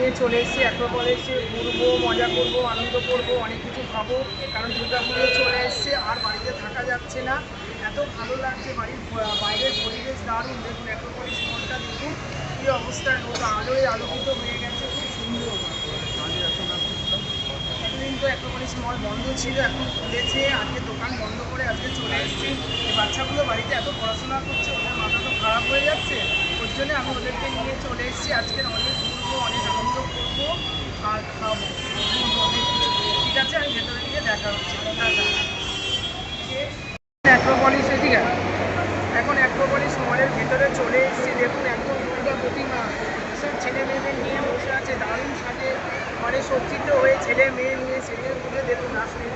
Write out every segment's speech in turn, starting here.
নিয়ে চলে এসেছি অ্যাক্রোপলিসে, ঘুরবো, মজা করবো, আনন্দ করবো, অনেক কিছু খাবো। কারণ দুর্গাপুজো চলে এসছে, আর বাড়িতে থাকা যাচ্ছে না। এত ভালো লাগছে, বাড়ির বাইরের পরিবেশ দারুণ। দেখুন অ্যাক্রোপলিস মলটা দেখুন কী অবস্থায়, লোক আলোয় আলোকিত হয়ে গেছে, খুব সুন্দর। এতদিন তো অ্যাক্রোপলিস মল বন্ধ ছিল, এখন খুলেছে। আজকে দোকান বন্ধ করে আজকে চলে এসেছি। এই বাচ্চাগুলো বাড়িতে এত পড়াশোনা করছে, ওদের মাথা তো খারাপ হয়ে যাচ্ছে। ওর জন্য আমি ওদেরকে নিয়ে চলে এসেছি। আজকে অনেক ঘুরবো, অনেক আনন্দ করবো আর খাবো, অনেক কিছু। ঠিক আছে, আমি ভেতরে গিয়ে দেখা হচ্ছে। অ্যাক্রোপলিস এদিকে, এখন অ্যাক্রোপলিস মলের ভেতরে চলে এসেছি। দেখুন একদম দুর্গা প্রতিমা, সব ছেলে মেয়েদের নিয়ে বসে আছে, দারুণ সাজে, মানে সজ্জিত হয়ে ছেলে মেয়ে নিয়ে সেজে তুলে দেখুন আসলে।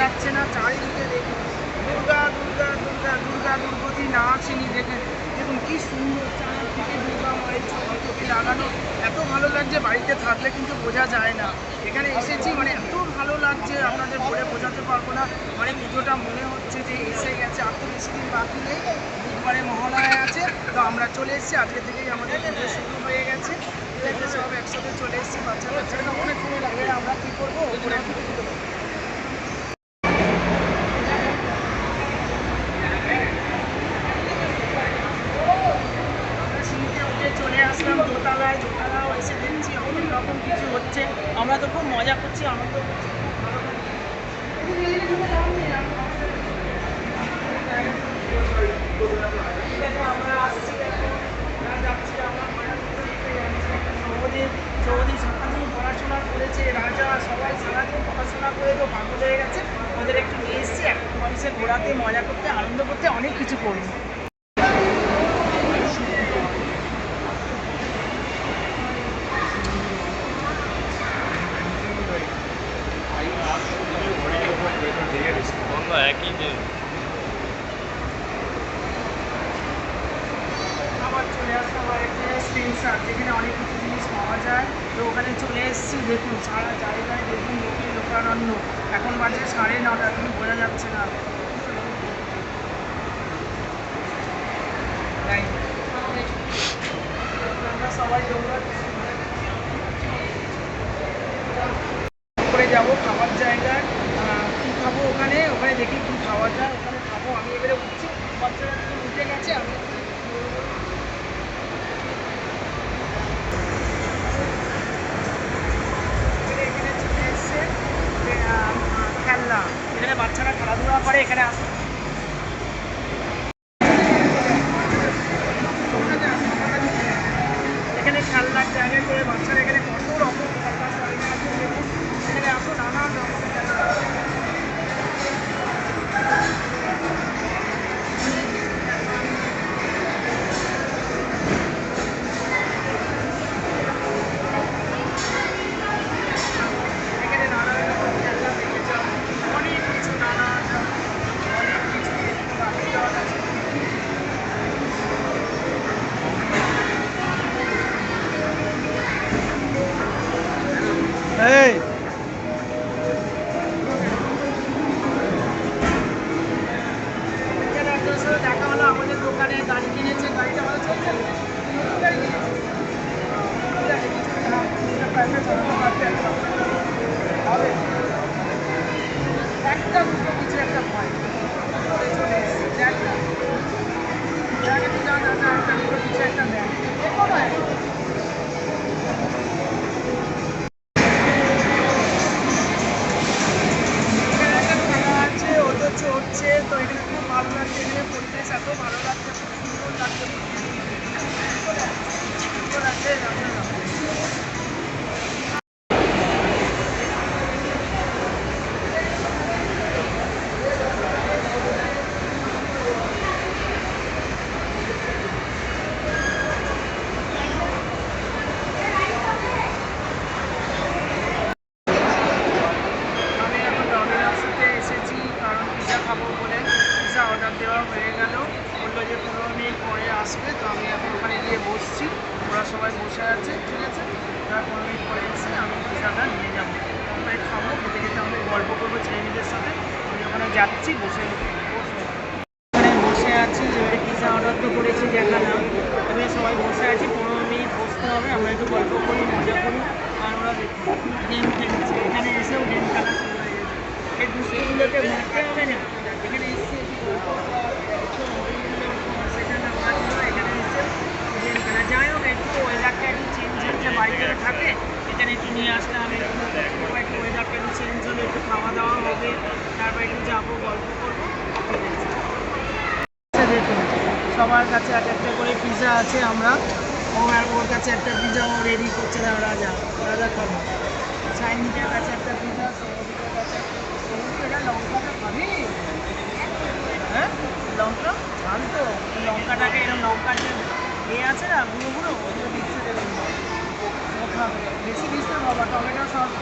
যাচ্ছে না, চারিদিকে দেখুন দুর্গা দুর্গা দুর্গা দুর্গা দুর্গতি নাচিনি। দেখেন দেখুন কি সুন্দর, চারিদিকে দুর্গা মায়ের ছবি লাগানো। এত ভালো লাগছে, বাড়িতে থাকলে কিন্তু বোঝা যায় না। এখানে এসেছি, মানে এত ভালো লাগছে, আপনাদের বলে বোঝাতে পারবো না। মানে পুজোটা মনে হচ্ছে যে এসে গেছে, আর তো বেশি দিন বাকি নেই, বুধবারে মহালয়া আছে। তো আমরা চলে এসেছি, আজকে থেকেই আমাদের পুজো শুরু হয়ে গেছে। সব একসাথে চলে এসেছি, বাচ্চা বাচ্চারা অনেক সময় লাগে। আমরা কী করবো, ওপরে চলে আসলাম দোতলায়। দোতলাও এসে দেখছি অনেক রকম কিছু হচ্ছে, আমরা তো খুব মজা করছি, আনন্দ করছি। আমরা আসছি, এখন যাচ্ছি আমরা চৌধুরী সারাদিন পড়াশোনা করেছে, রাজা সবাই সারাদিন পড়াশোনা করে তো পাগল হয়ে গেছে। ওদের একটু নিয়ে এসছি একটা মানুষের ঘোরাতে, মজা করতে, আনন্দ করতে, অনেক কিছু করবো। আবার চলে আসলাম আরেকটা স্ক্রিনশট, যেখানে অনেক কিছু জিনিস পাওয়া যায়। তো ওখানে চলে এসেছি, দেখুন সারা জায়গায় দেখুন লোকের লোকারণ্য। এখন বাজে 9:30, এখন বোঝা যাচ্ছে না। আমরা সবাই করে যাবো খাবার জায়গায়। কী খাবো ওখানে, ওখানে দেখি কী খাওয়া যায়, ওখানে খাবো। আমি এবারে উঠছি, বাচ্চারা উঠে গেছে। আমি এখানে চলে এসছে খেলনা, এখানে বাচ্চারা খেলাধুলা করে। এখানে এখানে খেলনার জায়গায় করে বাচ্চারা এখানে কত রকম খেলনা আছে। এখানে আসো, নানান রকম খেলনা। এখানে নানান রকম খেলনা দেখে যাও, অনেক কিছু, নানান অনেক কিছু আছে। এই আপনার সাথে দেখা হলো, আমাদের দোকানে গাড়ি কিনেছে, গাড়িটা ভালো চলছে। গাড়ি কিনেছে, হবে একটা দুটো কিছু একটা ভয় চলে এসেছে। দেখ না, দেখ একটু যা যা যা, একটা দুটো কিছু একটা দেখ। আছে, ওদের চড়ছে, তো এখানে খুব ভালো লাগছে। এখানে পরিবেশ এত ভালো লাগছে, খুব সুন্দর লাগছে। হয়ে গেল, বললো যে 15 মিনিট পরে আসবে। তো আমি এখন ওখানে গিয়ে বসছি, ওরা সবাই বসে আছে, ঠিক আছে। ওরা 15 মিনিট পরে এসে আমি পিজাটা নিয়ে যাবো, আমরা খাবো, খেতে খেতে আমাদের গল্প করবো ছেলেমেয়েদের সাথে। আমি ওখানে যাচ্ছি, বসে ওখানে বসে আছি। এবারে পিজা অর্ডার তো করেছি, দেখালাম। এবারে সবাই বসে আছি, 15 মিনিট বসতে হবে, আমরা একটু গল্প করি, মজা করি। আর ওরা গেম খেলছে, এখানে এসেও গেম খেলা শুরু হয়ে গেছে। এই দুষ্টগুলোকে মারতে হবে না, এখানে এসে একটু গল্প করা, সেখানে মাছগুলো এখানে এসে গেম খেলা। যাই হোক, একটু ওয়েদারটা একটু চেঞ্জ হচ্ছে, বাড়িতে থাকে এখানে একটু নিয়ে আসলাম, একটু ওয়েদারটা একটু চেঞ্জ হলে একটু খাওয়া দাওয়া হবে, তারপর একটু যাবো, গল্প করবো, ঠিক আছে। দেখুন সবার কাছে এক একটা করে পিজা আছে, আমরা ওর কাছে একটা পিজা ও রেডি করছে না, রাজা রাজা খাবো। চাইনিজের কাছে একটা পিজা, সৌদিকের কাছে এটা লঙ্কাটা খাবি? হ্যাঁ লঙ্কা খান তো, লঙ্কাটাকে এরকম লঙ্কার যে আছে না গুঁড়ো গুঁড়ো, ওগুলো দিচ্ছে দেবেন, ও খাবে। বেশি দিস না বাবা, টমেটো সস।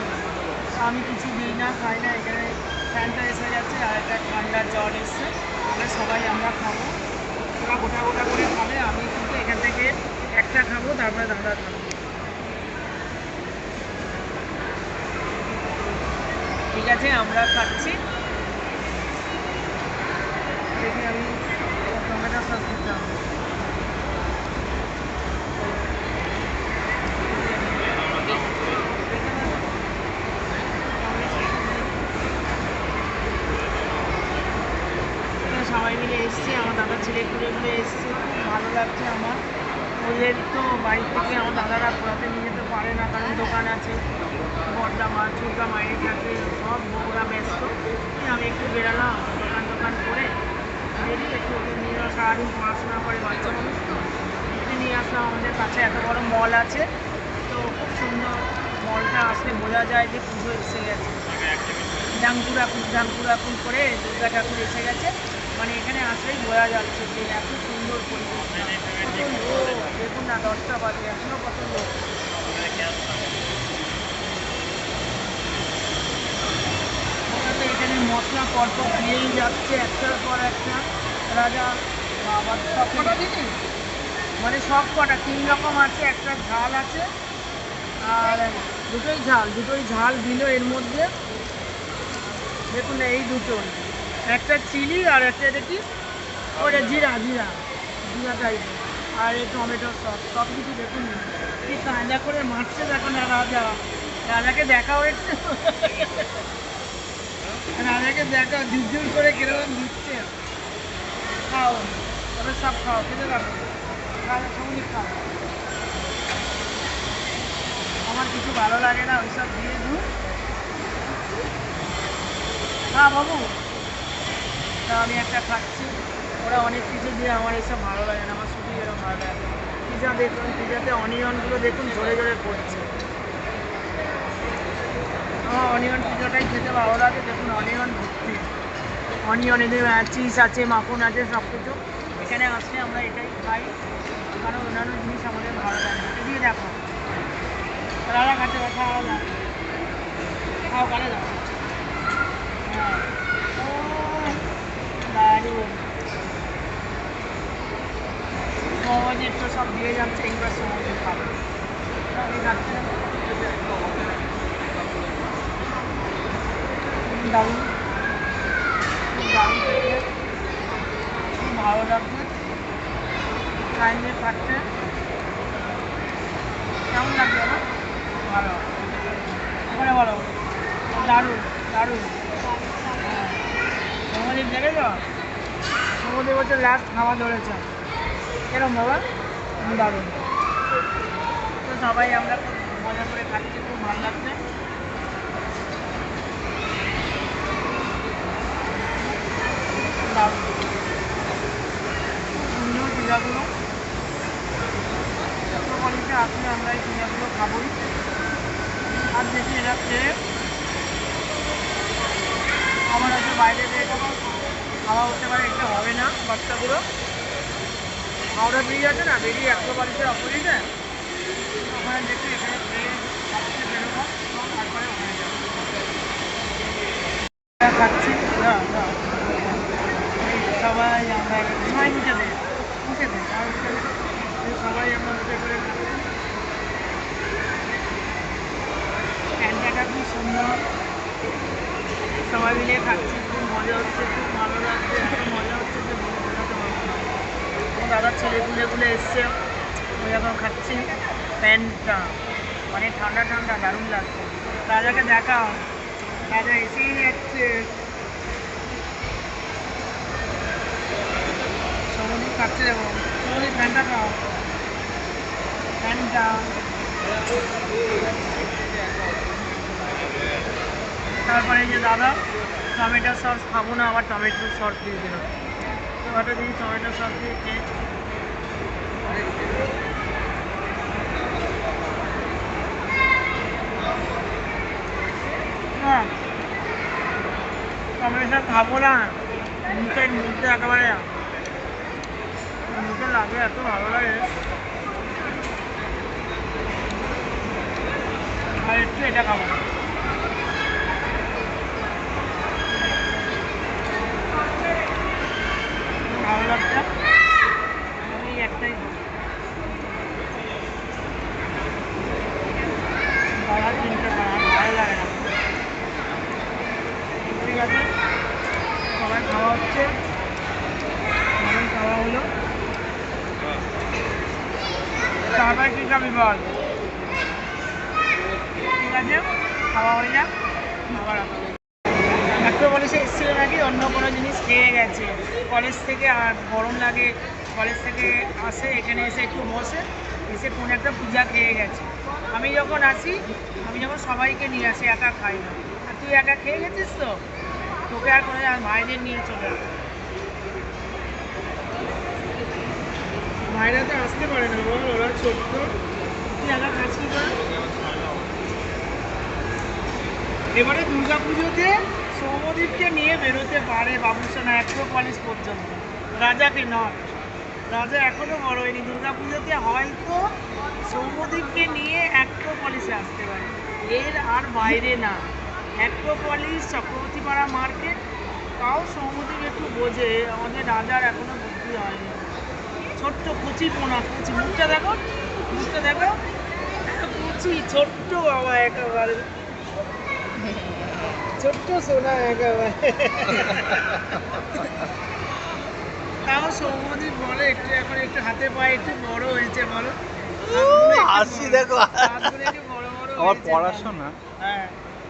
আমি কিছু দিই না, খাই না। এখানে ফ্যানটা এসে গেছে আর একটা ঠান্ডার জল এসছে, ওটা সবাই আমরা খাবো। ওরা গোটা গোটা করে খাবে, আমি কিন্তু এখান থেকে একটা খাবো, তারপরে দাদা খাবো, ঠিক আছে। আমরা খাচ্ছি, দেখি আমি টমেটো সস দিতে হবে। সবাই মিলে এসছে, আমার দাদার ছেলে ঘুরে ঘুরে এসছে, খুব ভালো লাগছে আমার। ওদের তো বাড়ি থেকে আমার দাদারা ঘোরাতে নিয়ে যেতে পারে না, কারণ দোকান আছে, বড়দা মা ছোটটা মায়ের থাকে, সব ওরা ব্যস্ত। আমি একটু বেরালাম, দোকান দোকান করে বেরিয়ে একটু ওকে নিয়ে সারাদিন পড়াশোনা করে, বাচ্চা মানুষ তো একটু নিয়ে আসলাম। আমাদের কাছে এত বড় মল আছে, তো খুব সুন্দর মলটা আসলে বোঝা যায় যে পুজো এসে গেছে। ডাঙ্কুরাকুল করে দুর্গা ঠাকুর এসে গেছে, মানে এখানে আসলেই বোঝা যাচ্ছে যে এত সুন্দর পরিবেশ। দেখুন না, 10টা বাজে, এখনও কত লোক। এখানে মশলা পরপর দিয়েই যাচ্ছে, একটার পর একটা। রাজা আবার সব কটা দিদি, মানে সব কটা 3 রকম আছে, একটা ঝাল আছে আর দুটোই ঝাল দিল এর মধ্যে। দেখুন এই দুটো, একটা চিলি আর একটা দেখি ওটা জিরা টাইপের, আর এই টমেটো সস, সব কিছু দেখুন কি কাঁদা করে মারছে। দেখুন না রাজাকে দেখাও একটু, রাজাকে দেখাও ঝুরঝুর করে কিরকম দিচ্ছে। খাও তবে সব খাও, খেতে থাকো, রাজা সঙ্গে খাও। আমার কিছু ভালো লাগে না ওইসব দিয়ে দূর। হ্যাঁ বাবু, তা আমি একটা খাচ্ছি, ওরা অনেক কিছু দিয়ে, আমার এইসব ভালো লাগে না, আমার শুধু এরকম ভালো লাগে। পিজা দেখুন, পিজাতে অনিয়নগুলো দেখুন ঝরে ঝরে পড়ছে। আমার অনিয়ন পিজাটাই খেতে ভালো লাগে, দেখুন অনিয়ন ভর্তি, অনিয়ন এদের চিজ আছে, মাখন আছে, সব কিছু। এখানে আসলে আমরা এটাই খাই, কারণ অন্যান্য জিনিস আমাদের ভালো লাগে না। এদিকে দেখো রাজা খাচ্ছে, খাওয়া দাও, খাও কালে দাও। হ্যাঁ দারুণ, সহজে তো সব দিয়ে যাচ্ছে, এইবার সহজে খাবো। আমি খাচ্ছি দারুণ, দারুণ খেতে, খুব ভালো লাগছে। খাইয়ে খাচ্ছে, কেমন লাগছে না? ভালো, ওখানে বলো, দারুণ দারুণ। সৌমদীপ দেখেছ, সৌমদীপ হচ্ছে লাস্ট খাওয়া ধরেছে, এরকম বাবা দারুণ। তো সবাই আমরা খুব মজা করে খাচ্ছি, খুব ভালো লাগছে। দারুণ সুন্দর পিজাগুলো, মেট্রোপলিতে আসলে আমরা এই পিজাগুলো খাবোই। আর দেখি এটা খেয়ে আমার হয়তো বাইরে খাওয়া হতে পারে, এটা হবে না। বাচ্চাগুলো হাওড়া ব্রিজ আছে না, বেরিয়ে মেট্রোপলিসের অপোজিটে, ওখানে দেখে এখানে খেয়ে বেরোবো, তারপরে ওখানে যাবো। খাচ্ছি সবাই সবাই আমরা সবাই উঠে দেয় সবাই আমরা উঠে করে প্যান্টাটা খুব সুন্দর, সবাই মিলে খাচ্ছি, খুব মজা হচ্ছে, খুব ভালো লাগছে, এত মজা হচ্ছে যে বলে বোঝাতে পারবো না। আমার দাদার ছেলেগুলো এসছে, ওই এখন খাচ্ছি প্যান্টটা, মানে ঠান্ডা ঠান্ডা দারুণ লাগছে। রাজাকে দেখাও, রাজা এসেই যাচ্ছে। সমুদ্র খাচ্ছে, দেখো সমুদ্রের ফ্যানটা খাও, ফ্যানটা। তারপরে যে দাদা টমেটো সস খাবো না, আবার টমেটো সস দিয়ে দিল। ওটা দিয়ে টমেটো সস দিয়ে খেয়ে হ্যাঁ টমেটো সস খাবো না, মুখের মধ্যে একেবারে মুখে লাগে, এত ভালো লাগে। আর একটু এটা খাবো না, ভালো লাগছে, আমি একটাই ভালো চিনতে পারা ভালো লাগে না। ঠিক আছে, সবাই খাওয়া হচ্ছে, সবাই খাওয়া হলো। তারপরে কী খাবি বল? ঠিক আছে, খাওয়া হয়ে যাক, আবার একটা কলেজে এসেছিল নাকি অন্য কোনো জিনিস খেয়ে গেছে কলেজ থেকে, আর গরম লাগে, কলেজ থেকে আসে এখানে এসে একটু বসে, এসে কোনো একটা পূজা খেয়ে গেছে। আমি যখন আসি, আমি যখন সবাইকে নিয়ে আসি, একা খাই না। আর তুই একা খেয়ে গেছিস তো, তোকে আর কোনো আর ভাইদের নিয়ে চলে আসে। ভাইরা তো আসতে পারে না বল, ওরা ছোট্ট, তুই একা খাস কি করে? এবারে দুর্গা পুজোতে সৌম্যদীপকে নিয়ে বেরোতে পারে বাবুসোনা অ্যাক্রোপলিস পর্যন্ত, রাজাকে নয়, রাজা এখনো বড় হয়নি। দুর্গা পুজোতে হয়তো সৌম্যদীপকে নিয়ে অ্যাক্রোপলিসে আসতে পারে, এর আর বাইরে না। অ্যাক্রোপলিস, চক্রবর্তীপাড়া মার্কেট, তাও সৌম্যদীপ একটু বোঝে, আমাদের রাজার এখনো বুদ্ধি হয়নি। ছোট্ট কুচি পোনা, কুচি, মুখটা দেখো, মুখটা দেখো, কুচি ছোট্ট বাবা, একেবারে ছোট্ট সোনা একেবারে। তাও সৌম্যদীপ বলে একটু, এখন একটু হাতে পায়ে একটু বড় হয়েছে, বলো আসছি দেখো বড় বড় আমার পড়াশোনা। হ্যাঁ,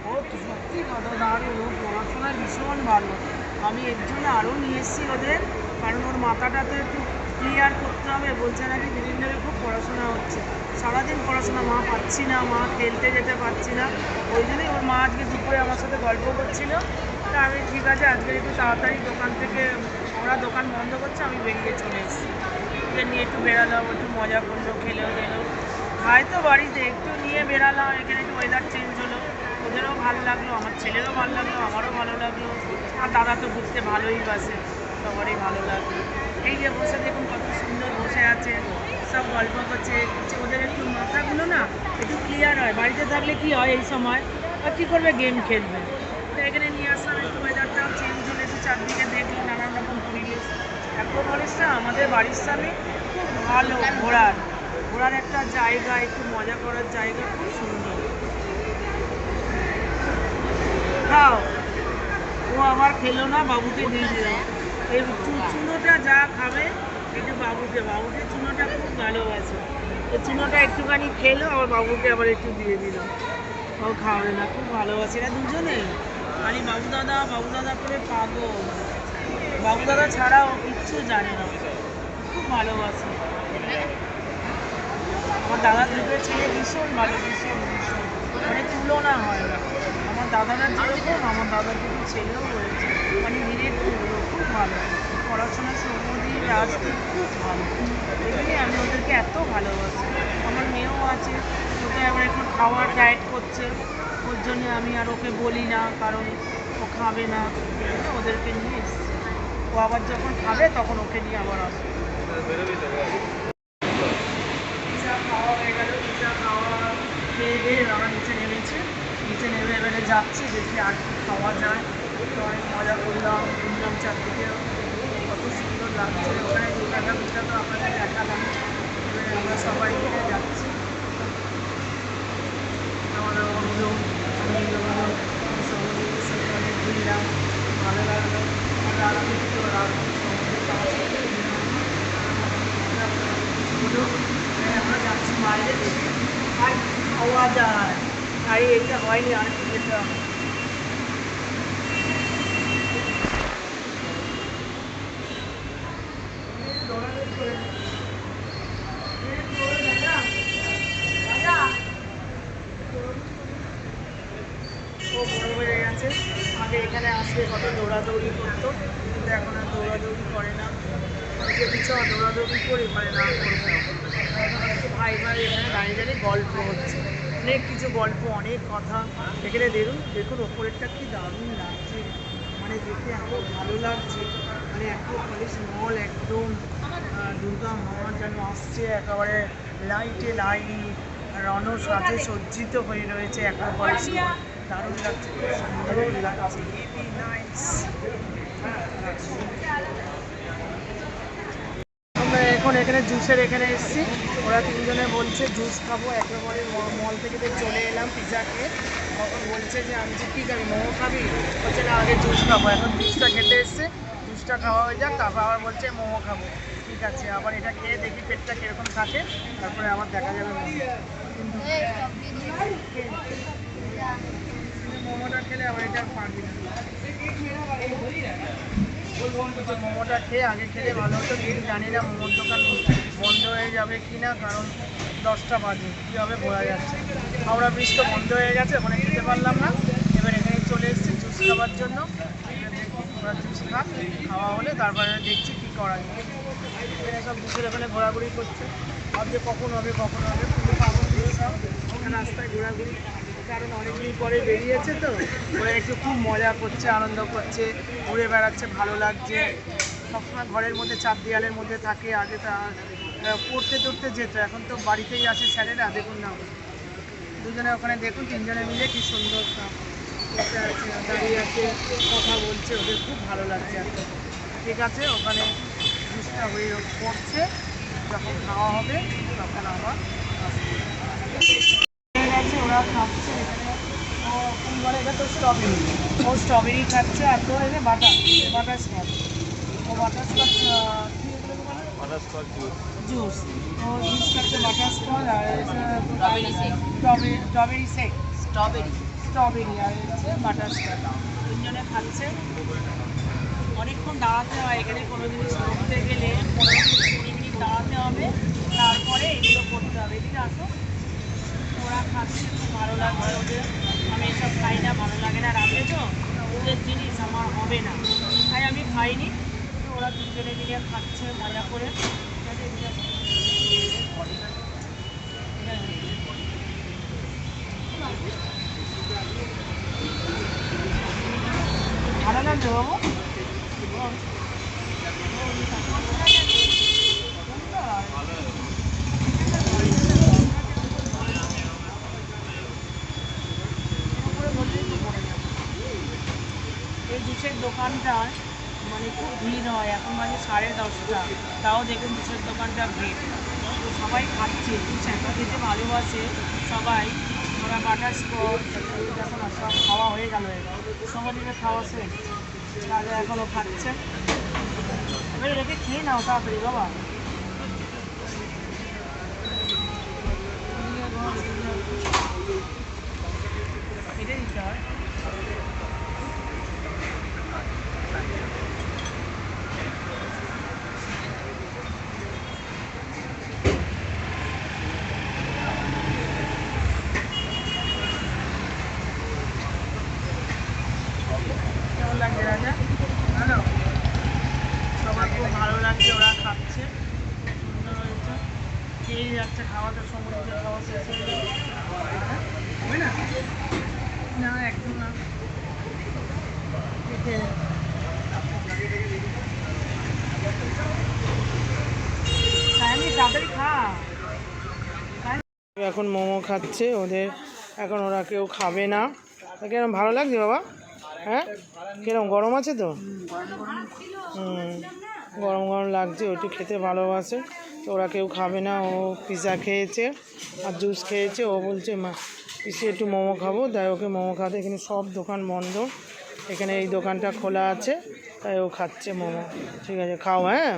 ও সত্যি কথা দারুণ, ও পড়াশোনায় ভীষণ ভালো। আমি এর জন্য আরও নিয়ে এসেছি ওদের, কারণ ওর মাথাটা তো একটু ক্লিয়ার করতে হবে। বলছে নাকি দিদিন ধরে খুব পড়াশোনা হচ্ছে, সারাদিন পড়াশোনা, মা পাচ্ছি না, মা খেলতে যেতে পারছি না। ওই জন্যই ওর মা আজকে দুপুরে আমার সাথে গল্প করছিল। তা আমি ঠিক আছে, আজকে একটু তাড়াতাড়ি দোকান থেকে, ওরা দোকান বন্ধ করছে, আমি বেরিয়ে চলে এসেছি, ওদের নিয়ে একটু বেড়ালাম, একটু মজা করলো, খেলেও গেলো, হয়তো বাড়িতে একটু নিয়ে বেড়ালাম, এখানে একটু ওয়েদার চেঞ্জ হলো, ওদেরও ভালো লাগলো, আমার ছেলেরও ভালো লাগলো, আমারও ভালো লাগলো। আর দাদা তো ঘুরতে ভালোই বাসে, সবারই ভালো লাগলো। এই যে বসে দেখুন কত সুন্দর বসে আছে, সব গল্প করছে, ওদের একটু মাথাগুলো না একটু ক্লিয়ার হয়। বাড়িতে থাকলে কি হয় এই সময়, আর কী করবে, গেম খেলবে। তো এখানে নিয়ে আসলাম, একটু ওয়েদারটাও চেঞ্জ হলে, একটু চারদিকে দেখলো, নানান রকম পরিবেশ। অ্যাক্রোপলিসটা আমাদের বাড়ির সামনে খুব ভালো, ঘোরার একটা জায়গা, একটু মজা করার জায়গা, খুব সুন্দর। খাও, ও আবার খেলো না, বাবুকে দিয়ে দিল। এই চুনোটা যা খাবে একটু বাবুকে, চুনোটা খুব ভালোবাসে, এই চুনোটা একটুখানি খেলো, আবার বাবুকে আবার একটু দিয়ে দিল। ও খাবে না, খুব ভালোবাসে না দুজনে, আমি বাবু দাদা করে পাগল। বাবু দাদা ছাড়াও কিচ্ছু জানে না, খুব ভালোবাসে। আমার দাদার দুটো ছেলে ভীষণ ভালো, ভীষণ ভীষণ, মানে তুলনা হয় না। আমার দাদারা যেরকম, আমার দাদার দুটো ছেলেও রয়েছে, মানে ধীরে ধীরে খুব ভালো, পড়াশোনা সৌম্যদীপ, রাজদীপ খুব ভালো। এগুলি আমি ওদেরকে এত ভালোবাসি। আমার মেয়েও আছে, ওকে আবার একটু খাওয়ার ডায়েট করছে, ওর জন্য আমি আর ওকে বলি না, কারণ ও খাবে না, ওদেরকে নিয়ে এসছি। ও আবার যখন খাবে তখন ওকে নিয়ে আবার আসবে। পিজা খাওয়া হয়ে গেল, পিজা খাওয়া খেয়ে দিয়ে আমরা নিচে নেমেছি, নিচে নেমে এবারে যাচ্ছি, দেখি আর কি খাওয়া যায়। তো অনেক মজা করলাম, ঘুরলাম চারদিকে, কত সুন্দর লাগছে। ওখানে দুর্গা ঠাকুরটা তো আপনাদের দেখালাম। এবারে আমরা সবাই মিলে যাচ্ছি। আমাদের বন্ধু সমুদ্রের সাথে অনেক ঘুরলাম, ভালো লাগলো। আর আমি তো সমুদ্রের পাশে আমরা যাচ্ছি বাইরে দেখে আর খাওয়া যায়। আর এইটা হয়নি, আর কি যেতে হবে। ও বড় হয়ে গেছে, আগে এখানে আসলে কত দৌড়াদৌড়ি করতো, কিন্তু এখন আর দৌড়াদৌড়ি করে না। যে কিছু দৌড়াদৌড়ি করি মানে না করবে। এখন হচ্ছে ভাই ভাই এখানে দাঁড়িয়ে দাঁড়িয়ে গল্প হচ্ছে, অনেক কিছু গল্প, অনেক কথা। এখানে দেখুন ওপরেরটা কি দারুণ লাগছে, মানে দেখতে এত ভালো লাগছে। মানে অ্যাক্রোপলিস মল একদম দুর্গা মা যেন আসছে, একেবারে লাইটে লাইট, রণ সাজে সজ্জিত হয়ে রয়েছে অ্যাক্রোপলিস মল। দারুণ লাগছে, খুব সুন্দর লাগছে, হেভি নাইস। আমরা এখন এখানে জুসের এখানে এসেছি, ওরা তিনজনে বলছে জুস খাবো। একেবারে মল থেকে তো চলে এলাম পিজা খেয়ে, তখন বলছে যে আমি যে কী খাবি, মোমো খাবি? বলছে না আগে জুস খাবো। এখন জুসটা খেতে এসছে, জুসটা খাওয়া হয়ে যাক, তারপর আবার বলছে মোমো খাবো। ঠিক আছে, আবার এটা খেয়ে দেখি পেটটা কীরকম থাকে, তারপরে আবার দেখা যাবে মোমো। কিন্তু মোমোটা খেলে আবার এটা পারবি না। মোমোটা খেয়ে আগে খেলে ভালো হতো, কিন্তু জানি না মোমোর দোকান বন্ধ হয়ে যাবে কি না, কারণ 10টা বাজে, কী হবে বোঝা যাচ্ছে। হাওড়া ব্রিজ তো বন্ধ হয়ে গেছে, ওখানে খেতে পারলাম না। এবার এখানে চলে এসেছি জুস খাওয়ার জন্য। ওরা জুস খাওয়া হলে তারপরে দেখছি কী করা যায়। এখানে সব জুসের ওখানে ঘোরাঘুরি করছে, ভাবছে কখন হবে কখন হবে। কিন্তু পাগল সব রাস্তায় ঘোরাঘুরি, কারণ অনেকদিন পরে বেরিয়েছে তো, ওরা একটু খুব মজা করছে, আনন্দ করছে, ঘুরে বেড়াচ্ছে, ভালো লাগছে। সবসময় ঘরের মধ্যে চার দেয়ালের মধ্যে থাকে, আগে তা পড়তে টড়তে যেত, এখন তো বাড়িতেই আসে স্যারেরা। দেখুন না, দুজনে ওখানে দেখুন, তিনজনে মিলে কি সুন্দর বসে আছে, দাঁড়িয়ে আছে, কথা বলছে, ওদের খুব ভালো লাগছে এখন। ঠিক আছে, ওখানে জুসটা হয়ে পড়ছে, যখন খাওয়া হবে তখন আবার আসবে। গেছে, ওরা খাচ্ছে এখানে। ও কোন বলে এটা তো স্ট্রবেরি, ও স্ট্রবেরি খাচ্ছে। আর তো এখানে বাটারস্কচ, ও বাটারস্কচ কী এগুলো বলে, বাটারস্কচ জুস। ও জুস খাচ্ছে বাটারস্কচ, আর স্ট্রবেরি শেক, স্ট্রবেরি আর হচ্ছে বাটারস্কচ। তিনজনে খাচ্ছে। অনেকক্ষণ দাঁড়াতে হয় এখানে, কোনো জিনিস করতে গেলে 15-20 মিনিট দাঁড়াতে হবে, তারপরে এগুলো করতে হবে। এদিকে আসো, ওরা খাচ্ছে, খুব ভালো লাগছে ওদের। আমি এসব খাই না, ভালো লাগে না, রাখলে তো ওদের জিনিস আমার হবে না, তাই আমি খাইনি। ওরা তিনজনে মিলে খাচ্ছে মজা করে। ভালো লাগছে বাবু। এই জুসের দোকানটায় মানে খুব ভিড় হয়, এখন মানে 10:30, তাও দেখুন জুসের দোকানটা ভিড়। তো সবাই খাচ্ছে, জুস এত খেতে ভালোবাসে সবাই। ওরা বাটারস্কচ দেখো না, সব খাওয়া হয়ে গেল, সবাইকে খাওয়া শেষ, তাহলে এখনও খাচ্ছে। এবারে রেখে খেয়ে নাও তাড়াতাড়ি বাবা। এটা দিতে হয়। কেমন লাগছে রাজা? ভালো, সবার খুব ভালো লাগছে, ওরা খাচ্ছে, সুন্দর হয়েছে, খেয়েই যাচ্ছে। খাওয়াতে সমুদ্রে খাওয়া শেষ হয়ে যাবে, হবে না? না একদম না, তাড়াতাড়ি খা। এখন মোমো খাচ্ছে ওদের, এখন ওরা কেউ খাবে না। কিরম ভালো লাগছে বাবা? হ্যাঁ, কিরম গরম আছে তো? গরম গরম লাগছে, ওইটু খেতে ভালোবাসে। তো ওরা কেউ খাবে না, ও পিৎজা খেয়েছে আর জুস খেয়েছে। ও বলছে মা পিসি একটু মোমো খাবো, তাই ওকে মোমো খাতে। এখানে সব দোকান বন্ধ, এখানে এই দোকানটা খোলা আছে, তাই ও খাচ্ছে মোমো। ঠিক আছে, খাও, হ্যাঁ।